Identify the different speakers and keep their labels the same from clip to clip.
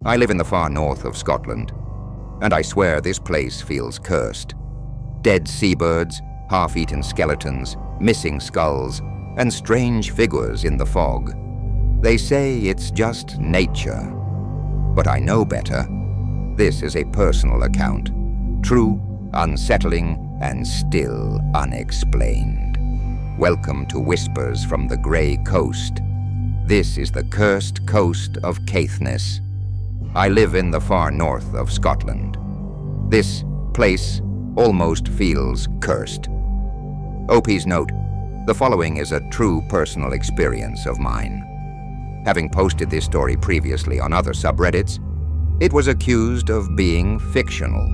Speaker 1: I live in the far north of Scotland, and I swear this place feels cursed. Dead seabirds, half-eaten skeletons, missing skulls, and strange figures in the fog. They say it's just nature, but I know better. This is a personal account, true, unsettling, and still unexplained. Welcome to Whispers from the Grey Coast. This is the cursed coast of Caithness. I live in the far north of Scotland. This place almost feels cursed. OP's note: the following is a true personal experience of mine. Having posted this story previously on other subreddits, it was accused of being fictional.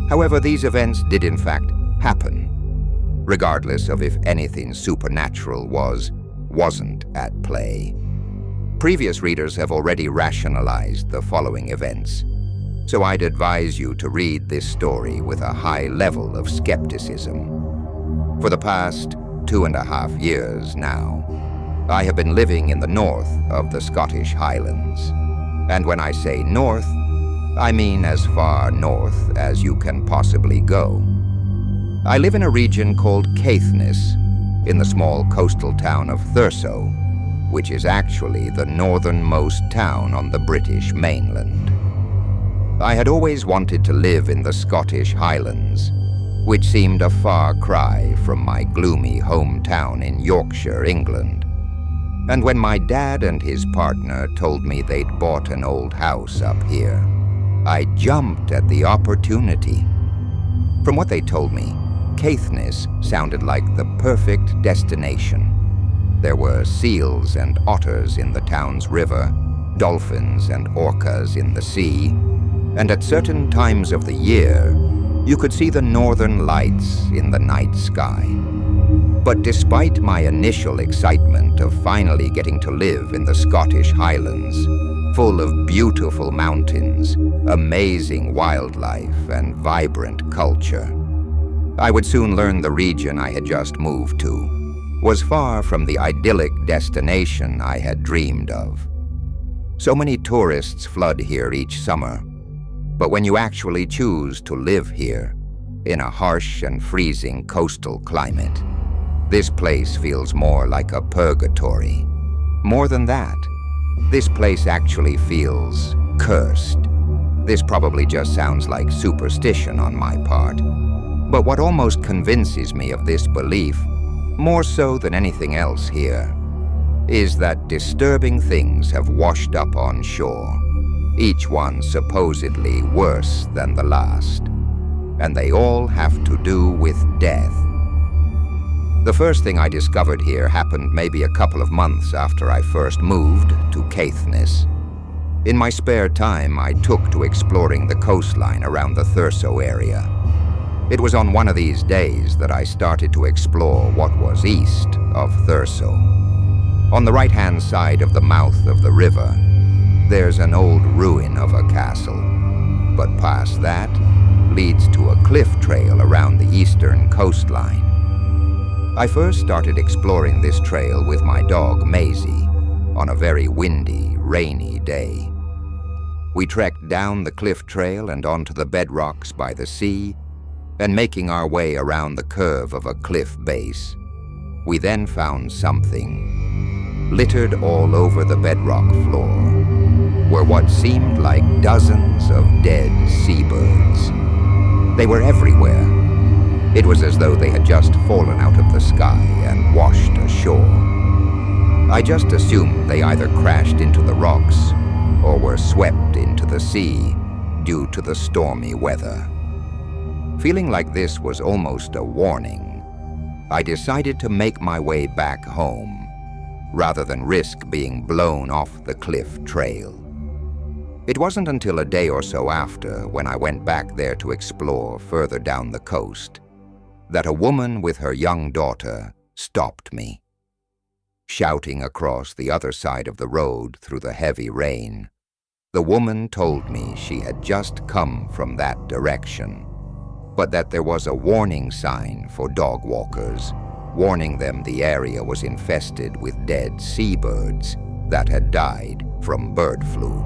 Speaker 1: However, these events did in fact happen, regardless of if anything supernatural wasn't at play. Previous readers have already rationalized the following events, so I'd advise you to read this story with a high level of skepticism. For the past 2.5 years now, I have been living in the north of the Scottish Highlands. And when I say north, I mean as far north as you can possibly go. I live in a region called Caithness, in the small coastal town of Thurso, which is actually the northernmost town on the British mainland. I had always wanted to live in the Scottish Highlands, which seemed a far cry from my gloomy hometown in Yorkshire, England. And when my dad and his partner told me they'd bought an old house up here, I jumped at the opportunity. From what they told me, Caithness sounded like the perfect destination. There were seals and otters in the town's river, dolphins and orcas in the sea, and at certain times of the year, you could see the northern lights in the night sky. But despite my initial excitement of finally getting to live in the Scottish Highlands, full of beautiful mountains, amazing wildlife, and vibrant culture, I would soon learn the region I had just moved to was far from the idyllic destination I had dreamed of. So many tourists flood here each summer, but when you actually choose to live here, in a harsh and freezing coastal climate, this place feels more like a purgatory. More than that, this place actually feels cursed. This probably just sounds like superstition on my part, but what almost convinces me of this belief, more so than anything else here, is that disturbing things have washed up on shore, each one supposedly worse than the last, and they all have to do with death. The first thing I discovered here happened maybe a couple of months after I first moved to Caithness. In my spare time, I took to exploring the coastline around the Thurso area. It was on one of these days that I started to explore what was east of Thurso. On the right-hand side of the mouth of the river, there's an old ruin of a castle, but past that leads to a cliff trail around the eastern coastline. I first started exploring this trail with my dog Maisie on a very windy, rainy day. We trekked down the cliff trail and onto the bedrocks by the sea, and making our way around the curve of a cliff base, we then found something. Littered all over the bedrock floor were what seemed like dozens of dead seabirds. They were everywhere. It was as though they had just fallen out of the sky and washed ashore. I just assumed they either crashed into the rocks or were swept into the sea due to the stormy weather. Feeling like this was almost a warning, I decided to make my way back home rather than risk being blown off the cliff trail. It wasn't until a day or so after, when I went back there to explore further down the coast, that a woman with her young daughter stopped me. Shouting across the other side of the road through the heavy rain, the woman told me she had just come from that direction, but that there was a warning sign for dog walkers, warning them the area was infested with dead seabirds that had died from bird flu.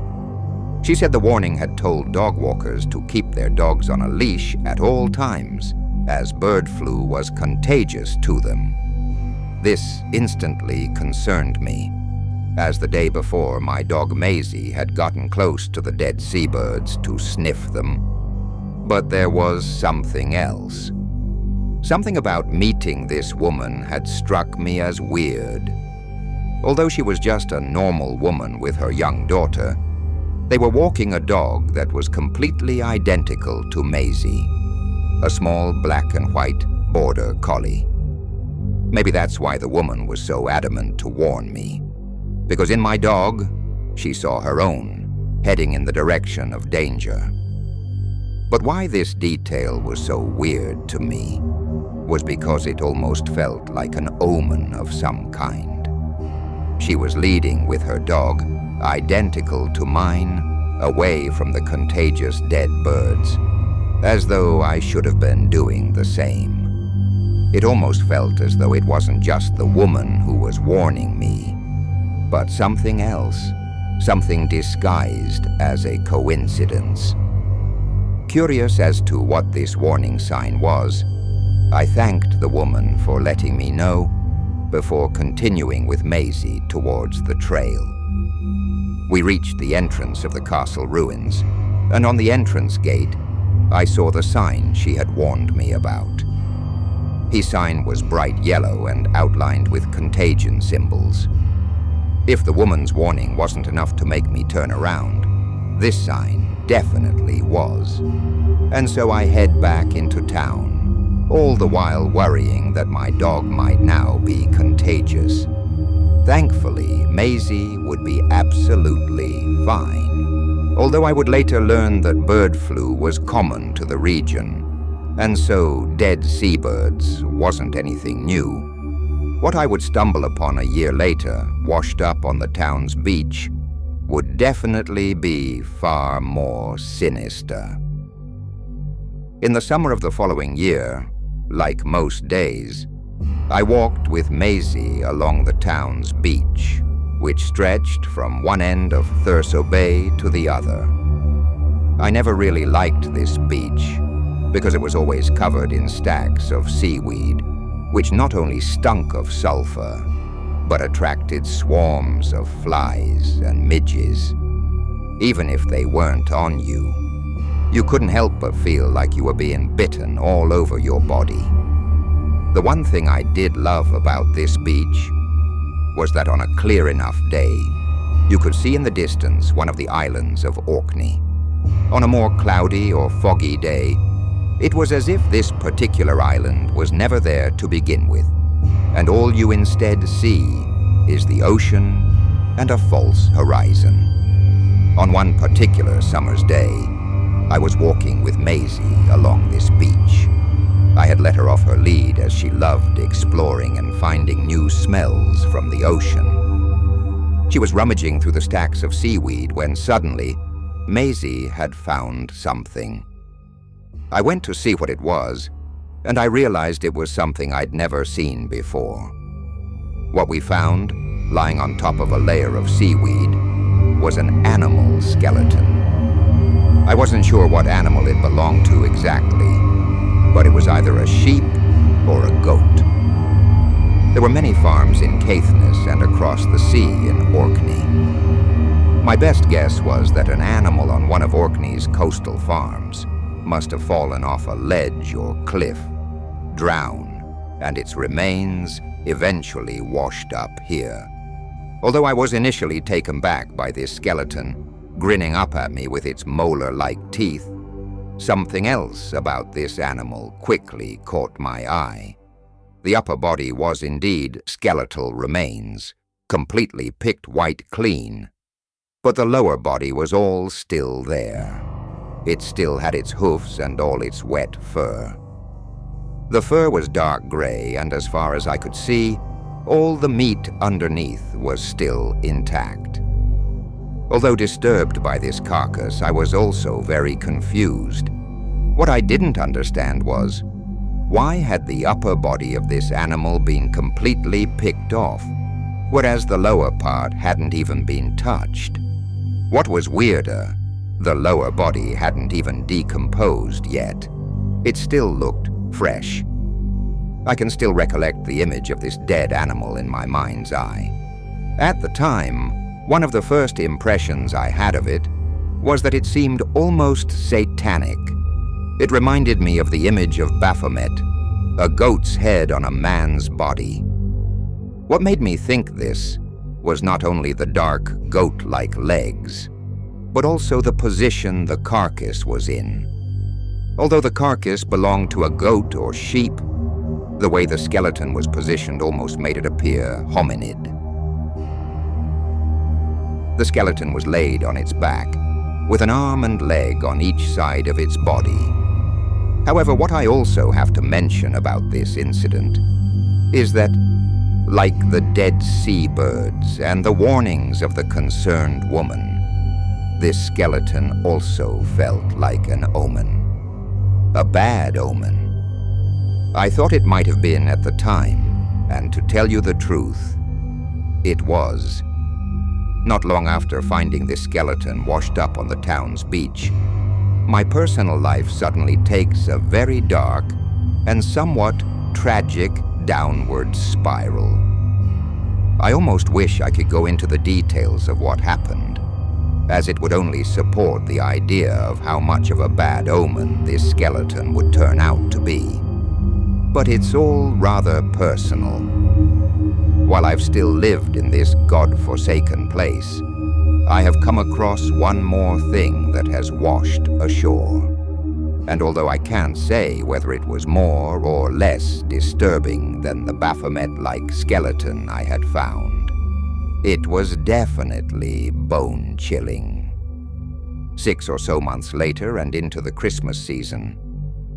Speaker 1: She said the warning had told dog walkers to keep their dogs on a leash at all times, as bird flu was contagious to them. This instantly concerned me, as the day before my dog Maisie had gotten close to the dead seabirds to sniff them. But there was something else. Something about meeting this woman had struck me as weird. Although she was just a normal woman with her young daughter, they were walking a dog that was completely identical to Maisie, a small black and white border collie. Maybe that's why the woman was so adamant to warn me, because in my dog, she saw her own, heading in the direction of danger. But why this detail was so weird to me was because it almost felt like an omen of some kind. She was leading with her dog, identical to mine, away from the contagious dead birds, as though I should have been doing the same. It almost felt as though it wasn't just the woman who was warning me, but something else, something disguised as a coincidence. Curious as to what this warning sign was, I thanked the woman for letting me know before continuing with Maisie towards the trail. We reached the entrance of the castle ruins, and on the entrance gate, I saw the sign she had warned me about. His sign was bright yellow and outlined with contagion symbols. If the woman's warning wasn't enough to make me turn around, this sign definitely was. And so I head back into town, all the while worrying that my dog might now be contagious. Thankfully, Maisie would be absolutely fine, although I would later learn that bird flu was common to the region, and so dead seabirds wasn't anything new. What I would stumble upon a year later, washed up on the town's beach, would definitely be far more sinister. In the summer of the following year, like most days, I walked with Maisie along the town's beach, which stretched from one end of Thurso Bay to the other. I never really liked this beach because it was always covered in stacks of seaweed, which not only stunk of sulfur, but attracted swarms of flies and midges. Even if they weren't on you, you couldn't help but feel like you were being bitten all over your body. The one thing I did love about this beach was that on a clear enough day, you could see in the distance one of the islands of Orkney. On a more cloudy or foggy day, it was as if this particular island was never there to begin with, and all you instead see is the ocean and a false horizon. On one particular summer's day, I was walking with Maisie along this beach. I had let her off her lead as she loved exploring and finding new smells from the ocean. She was rummaging through the stacks of seaweed when suddenly, Maisie had found something. I went to see what it was, and I realized it was something I'd never seen before. What we found, lying on top of a layer of seaweed, was an animal skeleton. I wasn't sure what animal it belonged to exactly, but it was either a sheep or a goat. There were many farms in Caithness and across the sea in Orkney. My best guess was that an animal on one of Orkney's coastal farms must have fallen off a ledge or cliff, drowned, and its remains eventually washed up here. Although I was initially taken back by this skeleton, grinning up at me with its molar-like teeth, something else about this animal quickly caught my eye. The upper body was indeed skeletal remains, completely picked white clean, but the lower body was all still there. It still had its hoofs and all its wet fur. The fur was dark gray, and as far as I could see, all the meat underneath was still intact. Although disturbed by this carcass, I was also very confused. What I didn't understand was, why had the upper body of this animal been completely picked off, whereas the lower part hadn't even been touched? What was weirder The lower body hadn't even decomposed yet. It still looked fresh. I can still recollect the image of this dead animal in my mind's eye. At the time, one of the first impressions I had of it was that it seemed almost satanic. It reminded me of the image of Baphomet, a goat's head on a man's body. What made me think this was not only the dark, goat-like legs, but also the position the carcass was in. Although the carcass belonged to a goat or sheep, the way the skeleton was positioned almost made it appear hominid. The skeleton was laid on its back, with an arm and leg on each side of its body. However, what I also have to mention about this incident is that, like the dead seabirds and the warnings of the concerned woman, this skeleton also felt like an omen. A bad omen. I thought it might have been at the time, and to tell you the truth, it was. Not long after finding this skeleton washed up on the town's beach, my personal life suddenly takes a very dark and somewhat tragic downward spiral. I almost wish I could go into the details of what happened, as it would only support the idea of how much of a bad omen this skeleton would turn out to be. But it's all rather personal. While I've still lived in this God-forsaken place, I have come across one more thing that has washed ashore. And although I can't say whether it was more or less disturbing than the Baphomet-like skeleton I had found, it was definitely bone-chilling. 6 or so months later and into the Christmas season,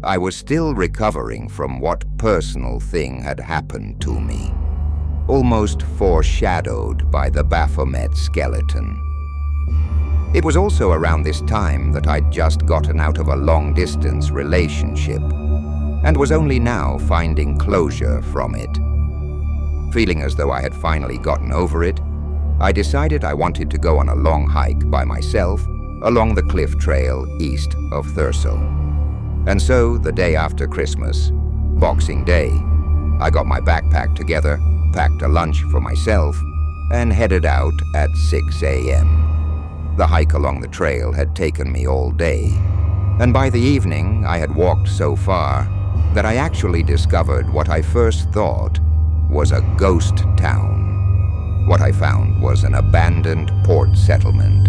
Speaker 1: I was still recovering from what personal thing had happened to me, almost foreshadowed by the Baphomet skeleton. It was also around this time that I'd just gotten out of a long-distance relationship and was only now finding closure from it. Feeling as though I had finally gotten over it, I decided I wanted to go on a long hike by myself along the cliff trail east of Thurso. And so, the day after Christmas, Boxing Day, I got my backpack together, packed a lunch for myself, and headed out at 6 a.m. The hike along the trail had taken me all day, and by the evening I had walked so far that I actually discovered what I first thought was a ghost town. What I found was an abandoned port settlement,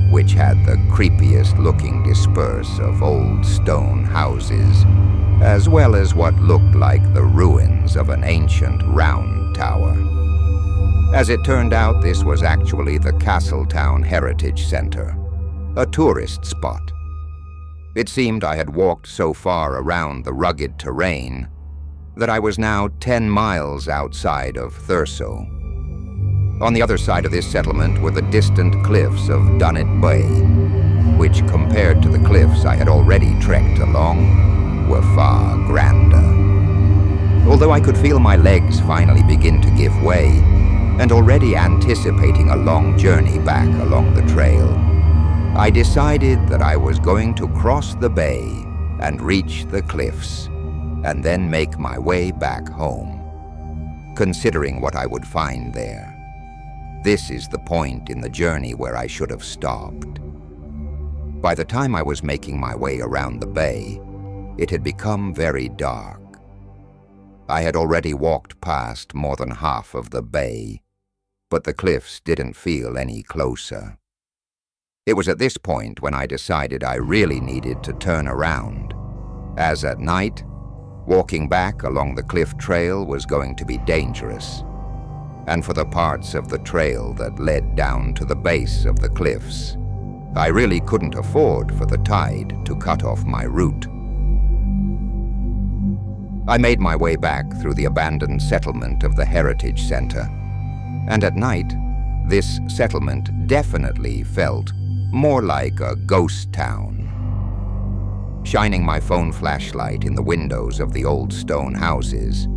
Speaker 1: which had the creepiest looking disperse of old stone houses, as well as what looked like the ruins of an ancient round tower. As it turned out, this was actually the Castletown Heritage Center, a tourist spot. It seemed I had walked so far around the rugged terrain that I was now 10 miles outside of Thurso. On the other side of this settlement were the distant cliffs of Dunnet Bay, which, compared to the cliffs I had already trekked along, were far grander. Although I could feel my legs finally begin to give way, and already anticipating a long journey back along the trail, I decided that I was going to cross the bay and reach the cliffs, and then make my way back home, considering what I would find there. This is the point in the journey where I should have stopped. By the time I was making my way around the bay, it had become very dark. I had already walked past more than half of the bay, but the cliffs didn't feel any closer. It was at this point when I decided I really needed to turn around, as at night, walking back along the cliff trail was going to be dangerous, and for the parts of the trail that led down to the base of the cliffs, I really couldn't afford for the tide to cut off my route. I made my way back through the abandoned settlement of the Heritage Center, and at night, this settlement definitely felt more like a ghost town. Shining my phone flashlight in the windows of the old stone houses,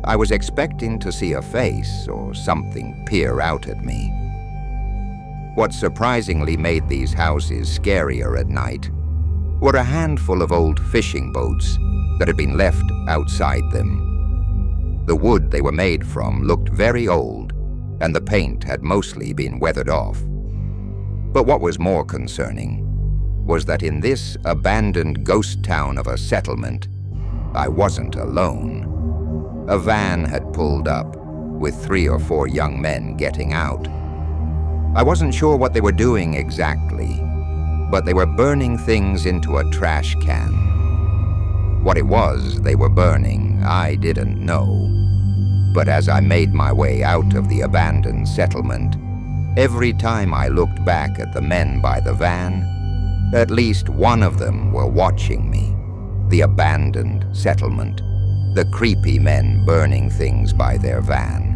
Speaker 1: I was expecting to see a face or something peer out at me. What surprisingly made these houses scarier at night were a handful of old fishing boats that had been left outside them. The wood they were made from looked very old, and the paint had mostly been weathered off. But what was more concerning was that in this abandoned ghost town of a settlement, I wasn't alone. A van had pulled up, with 3 or 4 young men getting out. I wasn't sure what they were doing exactly, but they were burning things into a trash can. What it was they were burning, I didn't know. But as I made my way out of the abandoned settlement, every time I looked back at the men by the van, at least one of them were watching me. The abandoned settlement, the creepy men burning things by their van.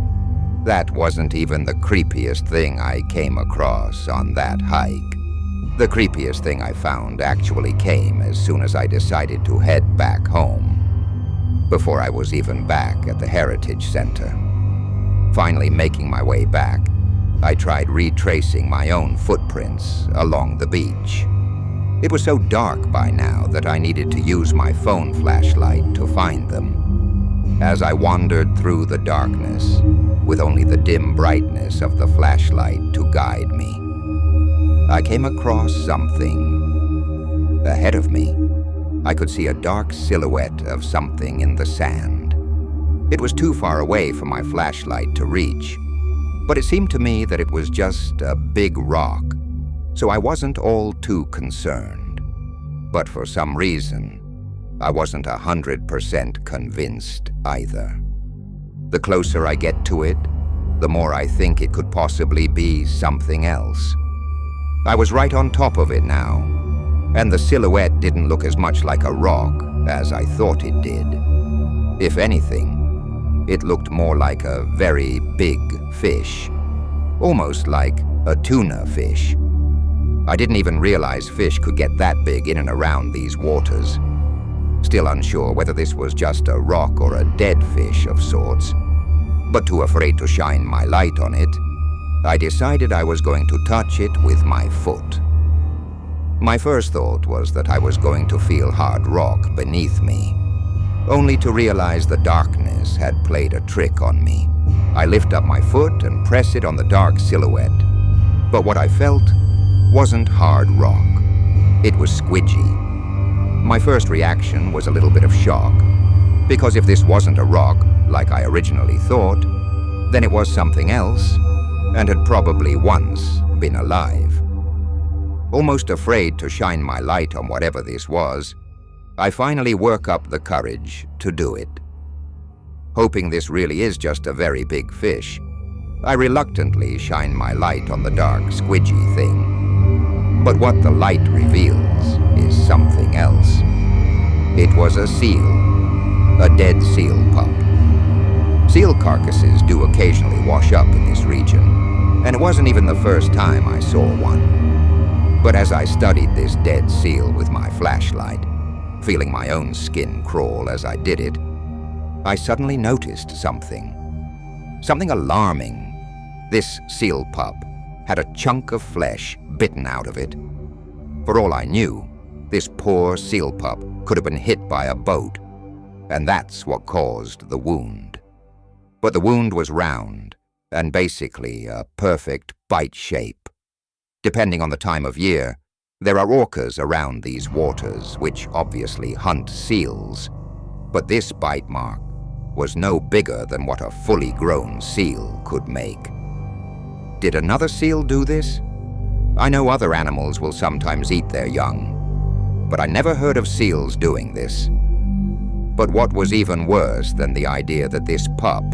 Speaker 1: That wasn't even the creepiest thing I came across on that hike. The creepiest thing I found actually came as soon as I decided to head back home, before I was even back at the Heritage Center. Finally making my way back, I tried retracing my own footprints along the beach. It was so dark by now that I needed to use my phone flashlight to find them. As I wandered through the darkness, with only the dim brightness of the flashlight to guide me, I came across something. Ahead of me, I could see a dark silhouette of something in the sand. It was too far away for my flashlight to reach, but it seemed to me that it was just a big rock, so I wasn't all too concerned. But for some reason, I wasn't 100% convinced either. The closer I get to it, the more I think it could possibly be something else. I was right on top of it now, and the silhouette didn't look as much like a rock as I thought it did. If anything, it looked more like a very big fish, almost like a tuna fish. I didn't even realize fish could get that big in and around these waters. Still unsure whether this was just a rock or a dead fish of sorts, but too afraid to shine my light on it, I decided I was going to touch it with my foot. My first thought was that I was going to feel hard rock beneath me, only to realize the darkness had played a trick on me. I lift up my foot and press it on the dark silhouette, but what I felt wasn't hard rock. It was squidgy. My first reaction was a little bit of shock, because if this wasn't a rock, like I originally thought, then it was something else, and had probably once been alive. Almost afraid to shine my light on whatever this was, I finally work up the courage to do it. Hoping this really is just a very big fish, I reluctantly shine my light on the dark, squidgy thing. But what the light reveals is something else. It was a seal, a dead seal pup. Seal carcasses do occasionally wash up in this region, and it wasn't even the first time I saw one. But as I studied this dead seal with my flashlight, feeling my own skin crawl as I did it, I suddenly noticed something. Something alarming. This seal pup had a chunk of flesh bitten out of it. For all I knew, this poor seal pup could have been hit by a boat, and that's what caused the wound. But the wound was round, and basically a perfect bite shape. Depending on the time of year, there are orcas around these waters, which obviously hunt seals, but this bite mark was no bigger than what a fully grown seal could make. Did another seal do this? I know other animals will sometimes eat their young, but I never heard of seals doing this. But what was even worse than the idea that this pup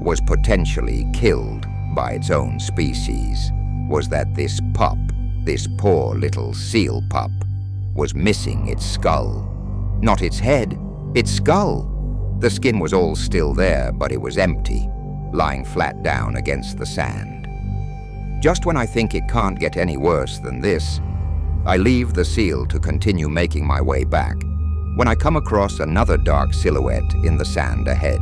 Speaker 1: was potentially killed by its own species was that this pup, this poor little seal pup, was missing its skull. Not its head, its skull. The skin was all still there, but it was empty, lying flat down against the sand. Just when I think it can't get any worse than this, I leave the seal to continue making my way back, when I come across another dark silhouette in the sand ahead.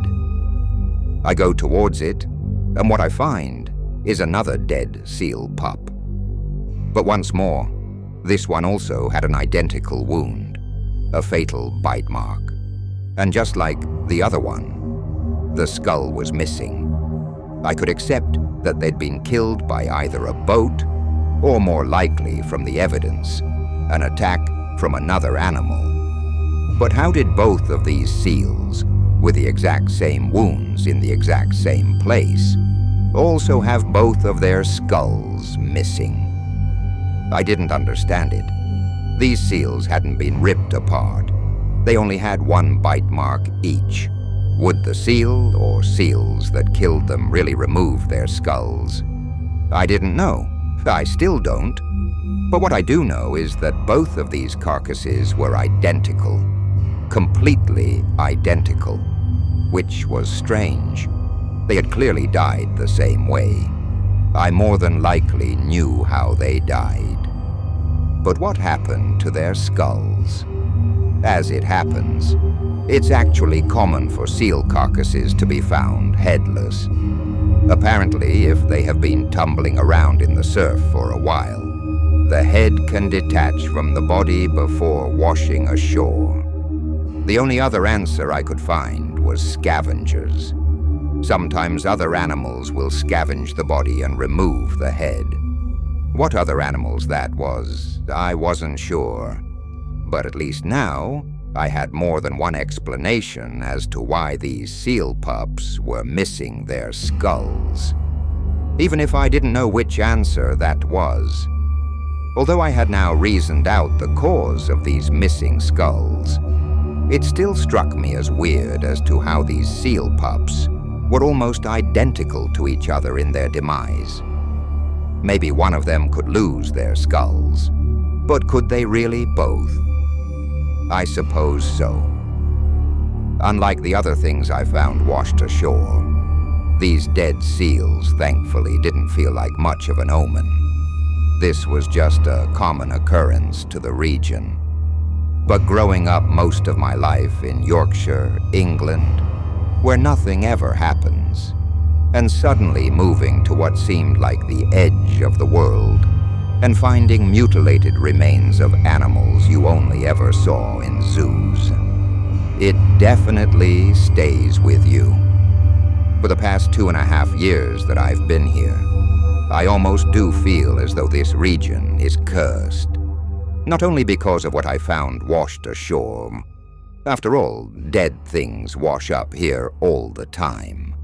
Speaker 1: I go towards it, and what I find is another dead seal pup. But once more, this one also had an identical wound, a fatal bite mark. And just like the other one, the skull was missing. I could accept that they'd been killed by either a boat, or more likely from the evidence, an attack from another animal. But how did both of these seals, with the exact same wounds in the exact same place, also have both of their skulls missing? I didn't understand it. These seals hadn't been ripped apart. They only had one bite mark each. Would the seal or seals that killed them really remove their skulls? I didn't know. I still don't. But what I do know is that both of these carcasses were identical. Completely identical. Which was strange. They had clearly died the same way. I more than likely knew how they died. But what happened to their skulls? As it happens, it's actually common for seal carcasses to be found headless. Apparently, if they have been tumbling around in the surf for a while, the head can detach from the body before washing ashore. The only other answer I could find was scavengers. Sometimes other animals will scavenge the body and remove the head. What other animals that was, I wasn't sure. But at least now, I had more than one explanation as to why these seal pups were missing their skulls. Even if I didn't know which answer that was. Although I had now reasoned out the cause of these missing skulls, it still struck me as weird as to how these seal pups were almost identical to each other in their demise. Maybe one of them could lose their skulls, but could they really both? I suppose so. Unlike the other things I found washed ashore, these dead seals thankfully didn't feel like much of an omen. This was just a common occurrence to the region. But growing up most of my life in Yorkshire, England, where nothing ever happens, and suddenly moving to what seemed like the edge of the world, and finding mutilated remains of animals you only ever saw in zoos. It definitely stays with you. For the past 2.5 years that I've been here, I almost do feel as though this region is cursed. Not only because of what I found washed ashore. After all, dead things wash up here all the time.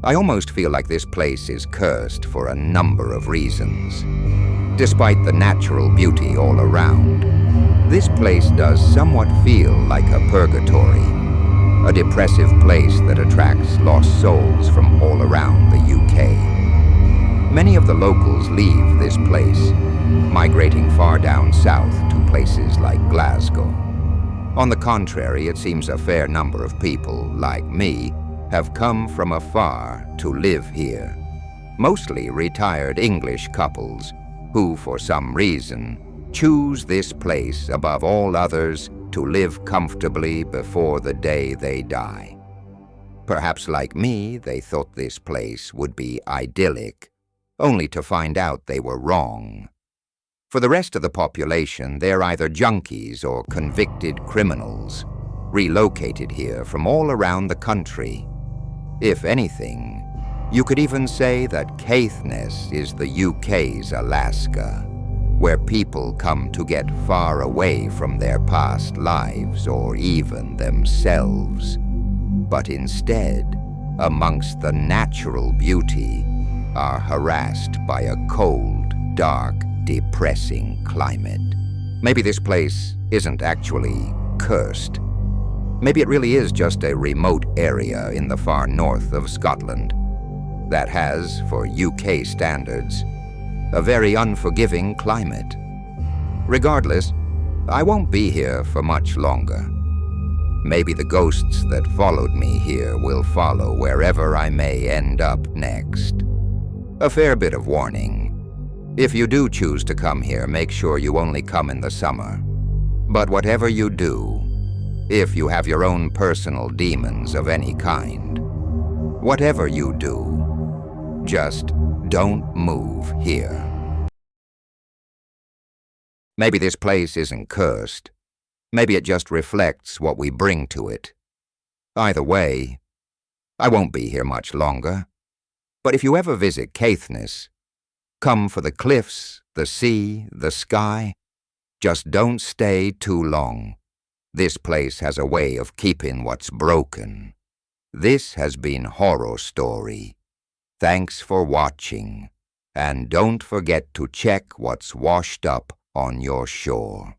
Speaker 1: I almost feel like this place is cursed for a number of reasons. Despite the natural beauty all around, this place does somewhat feel like a purgatory, a depressive place that attracts lost souls from all around the UK. Many of the locals leave this place, migrating far down south to places like Glasgow. On the contrary, it seems a fair number of people, like me, have come from afar to live here. Mostly retired English couples who, for some reason, choose this place above all others to live comfortably before the day they die. Perhaps like me, they thought this place would be idyllic, only to find out they were wrong. For the rest of the population, they're either junkies or convicted criminals, relocated here from all around the country. If anything, you could even say that Caithness is the UK's Alaska, where people come to get far away from their past lives or even themselves. But instead, amongst the natural beauty, are harassed by a cold, dark, depressing climate. Maybe this place isn't actually cursed. Maybe it really is just a remote area in the far north of Scotland that has, for UK standards, a very unforgiving climate. Regardless, I won't be here for much longer. Maybe the ghosts that followed me here will follow wherever I may end up next. A fair bit of warning. If you do choose to come here, make sure you only come in the summer. But whatever you do, if you have your own personal demons of any kind, whatever you do, just don't move here. Maybe this place isn't cursed. Maybe it just reflects what we bring to it. Either way, I won't be here much longer. But if you ever visit Caithness, come for the cliffs, the sea, the sky. Just don't stay too long. This place has a way of keeping what's broken. This has been Horror Story. Thanks for watching. And don't forget to check what's washed up on your shore.